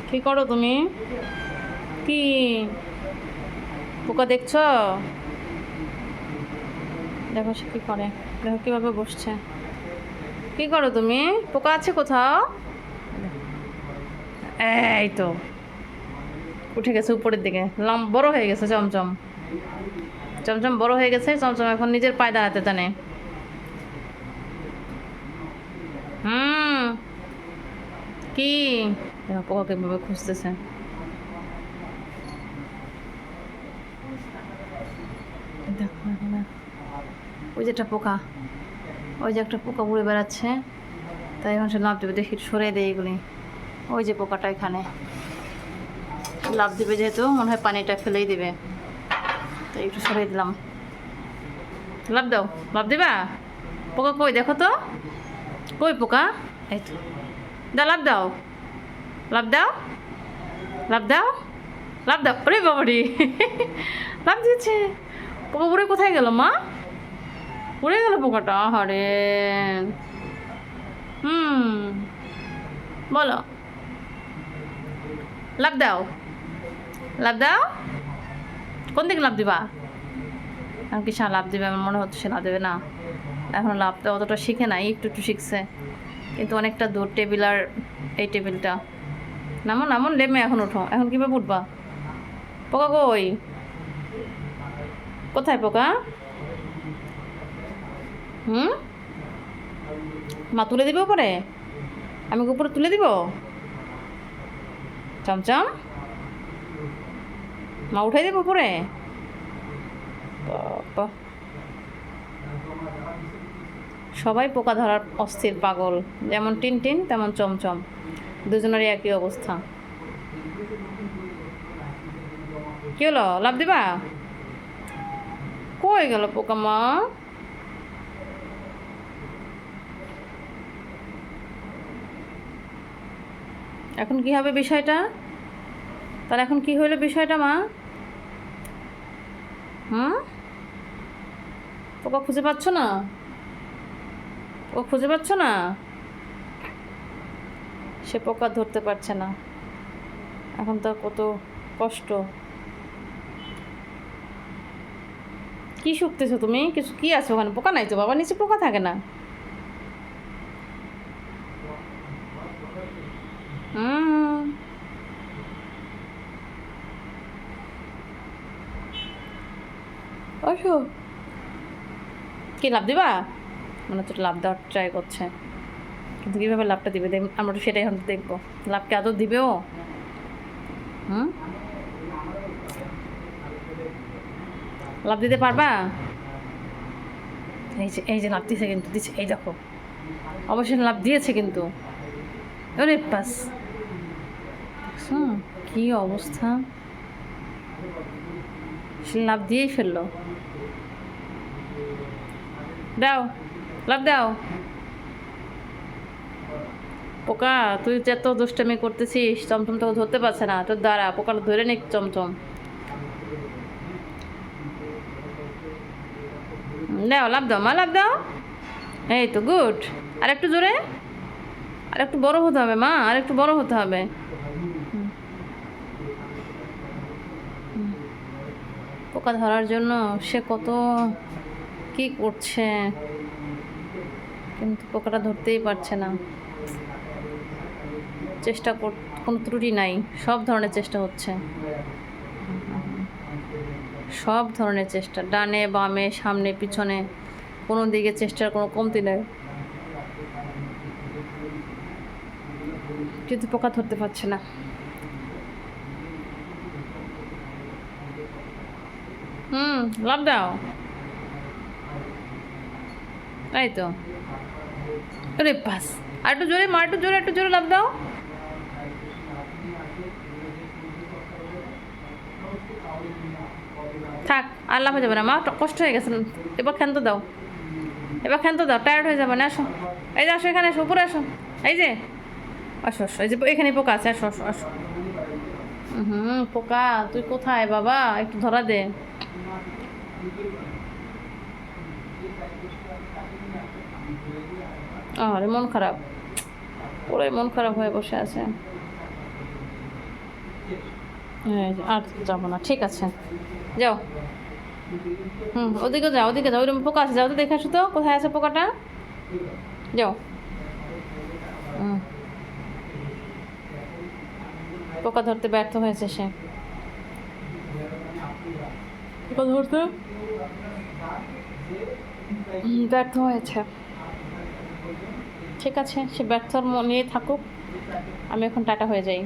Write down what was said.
কি করো তুমি? কি পোকা দেখছো? দেখো সে কি করে, দেখো কিভাবে বসছে। কি করো তুমি? পোকা আছে কোথাও? এই তো উঠে গেছে উপরের দিকে, বড় হয়ে গেছে চমচম। চমচম বড় হয়ে গেছে, চমচম এখন নিজের পায়ে দাঁড়াতে জানে। হুম। কি দেখো পোকা কিভাবে খুঁজতেছে। দেখো এখানে ওই যে একটা পোকা, ওই যে একটা পোকা উড়ে বেড়াচ্ছে, তাই এখন সে লাভ দেবে। দেখি সরে দেয় এগুলি। ওই যে পোকাটা এখানে লাভ দেবে, যেহেতু মনে হয় পানিটা ফেলেই দেবে, তাই একটু সরিয়ে দিলাম। লাভ দাও, লাভ দিবা। পোকা কই দেখো তো, কই পোকা? এই তো দাও, লাভ দাও, লাভ দাও, লাভ দাও, লাভ দাও। ওরে বাবারি লাভ দিয়েছে। পোকা উড়ে কোথায় গেল মা? উড়ে গেল পোকাটা, আহারে। হুম, বলো, লাভ দাও, লাভ দাও। কোন দিকে লাভ দিবা? এখন কি সে লাভ দেবে? আমার মনে হচ্ছে সে লাভ দেবে না। এখন লাভটা অতটা শিখে নাই, একটু একটু শিখছে, কিন্তু অনেকটা দূর টেবিল। আর এই টেবিলটা নামো নামো, নেমে এখন ওঠো। এখন কীভাবে উঠবা? পোকা কই? কোথায় পোকা? হুম, মা তুলে দিবে উপরে? আমি কি উপরে তুলে দিব? চমচম, মা উঠাই দেবো উপরে? বাবা, সবাই পোকা ধরার অস্থির পাগল, যেমন টিনটিন তেমন চমচম, দুজনেরই একই অবস্থা। কি হলো, লাভ দিবা? কই গেল পোকা মা? এখন কি হবে বিষয়টা? তাহলে এখন কি হইলো বিষয়টা মা? হুম, পোকা খুঁজে পাচ্ছ না? ও খুঁজে পাচ্ছ না? সে পোকা ধরতে পারছে না, এখন তার কত কষ্ট। কি শুকতেছো তুমি? কিছু কি আছে ওখানে? পোকা নাই তো বাবা, নিচে পোকা থাকে না। হুম, ওশো কি লাভ দিবা? মানে তো লাভ দেওয়ার ট্রাই করছে, কিন্তু কীভাবে লাভটা দিবে আমরা তো সেটাই এখন দেখবো। লাভকে আদৌ দিবেও? হুম, লাভ দিতে পারবা? এই যে লাভ দিয়েছে, কিন্তু দিচ্ছে, এই দেখো অবশ্যই লাভ দিয়েছে কিন্তু। ওরে পাস, কি অবস্থা, সে লাভ দিয়েই ফেললো। দাও, লাভ দাও। পোকা তুই যে এত দুষ্টামি করতেছিস, চমচম তোকে ধরতে পারছে না, তোর দ্বারা পোকাটা ধরে নিক চমচম। দাও, লাভ দাও মা, লাভ দাও। এই তো গুড। আর একটু জোরে, আর একটু বড় হতে হবে মা, আর একটু বড় হতে হবে। পোকা ধরার জন্য সে কত কি করছে, কিন্তু পোকাটা ধরতেই পারছে না। চেষ্টা কোনো ত্রুটি নাই, সব ধরনের চেষ্টা হচ্ছে, সব ধরনের চেষ্টা, ডানে বামে সামনে পিছনে, কোনো দিকে চেষ্টার কোনো কমতি নেই, কিন্তু পোকা ধরতে পারছে না। লাভ দাও। তাই তো, আরে বাস, আর একটু জোরে মা, একটু জোরে, একটু জোরে লাভ দাও। থাক, আর লাভ হয়ে যাবে না মা, কষ্ট হয়ে গেছে। এবার ক্ষান্ত দাও, এবার ক্ষান্ত দাও, টায়ার্ড হয়ে যাবে না। আসো, এই যে আসো, এখানে আসো, উপরে আসো। এই যে আসো, আসো, এই যে এখানে পোকা আছে, আসো আসো আসো। পোকা তুই কোথায় বাবা, একটু ধরা দে। আরে মন খারাপ, ওরাই মন খারাপ হয়ে বসে আছে। এই যে, আর যাবো না, ঠিক আছে, যাও। ওদিকে যাও, ওদিকে যাও, ওইরকম পোকা আছে, যাও তো দেখে আসো তো কোথায় আছে পোকাটা, যাও। পোকা ধরতে ব্যর্থ হয়েছে সে, পোকা ধরতে ব্যর্থ হয়েছে। ঠিক আছে, সে ব্যর্থ নিয়ে থাকুক, আমি এখন টাটা হয়ে যাই।